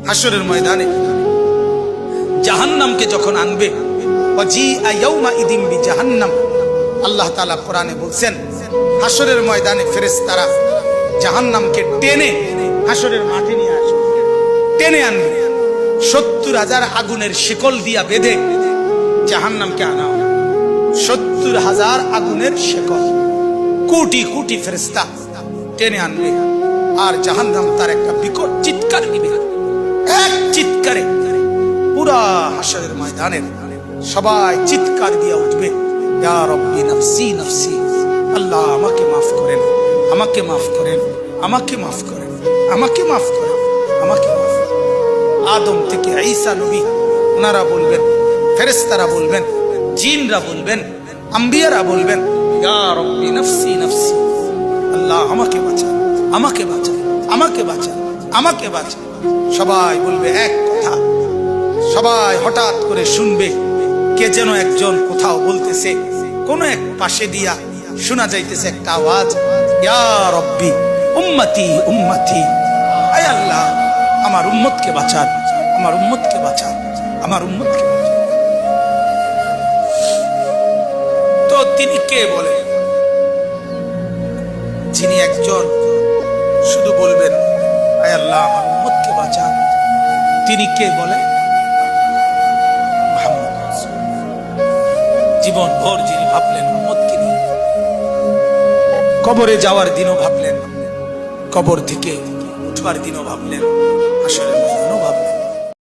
হাসরের ময়দানে জাহান্নামকে যখন আনবে, ওয়াজিআ ইয়াউমা ইদিন বিজাহান্নাম, আল্লাহ তাআলা কোরআনে বলছেন হাসরের ময়দানে ফেরেশতারা জাহান্নামকে টেনে হাসরের মাঠে নিয়ে আসবে, টেনে আনবে। 70,000 আগুনের শিকল দিয়া বেঁধে জাহান্নামকে আনা হবে। 70,000 আগুনের শিকল, কোটি কোটি ফেরেশতা টেনে আনবে। আর জাহান্নাম তার একটা বিকট চিৎকার দিবে। এক চিৎকারে পুরা হাসরের ময়দানের সবাই চিৎকার দিয়া উঠবে, ইয়া রাব্বি নাফসি নাফসি, আল্লাহ আমাকে মাফ করেন, আমাকে মাফ করেন, আমাকে মাফ করেন, আমাকে মাফ করেন, আমাকে মাফ করেন। আদম থেকে ঈসা নবী ওনারা বলবেন, ফেরেশতারা বলবেন, জিনরা বলবেন, আম্বিয়ারা বলবেন, ইয়া রাব্বি নাফসি নাফসি, আল্লাহ আমাকে বাঁচান, আমাকে বাঁচান, আমাকে বাঁচান, আমাকে বাঁচান। সবাই বলবে এক কথা। সবাই হঠাৎ করে শুনবে কে যেন একজন কোথাও বলতেছে, কোন এক পাশে দিয়া শোনা যাইতেছে একটা আওয়াজ, ইয়া রাব্বি উম্মতি উম্মতি, আয় আল্লাহ আমার উম্মতকে বাঁচান, আমার উম্মতকে বাঁচান, আমার উম্মতকে বাঁচান। তো তিনি কে বলে? যিনি একজন শুধু বলবেন আয় আল্লাহ আমার উম্মতকে বাঁচান, তিনি কে বলে? মুহাম্মদ রাসূলুল্লাহ। জীবন ভর যিনি ভাবলেন উম্মতকে নিয়ে, কবরে যাওয়ার দিনও ভাবলেন, কবর থেকে উঠবার দিনও ভাবলেন, হাসরের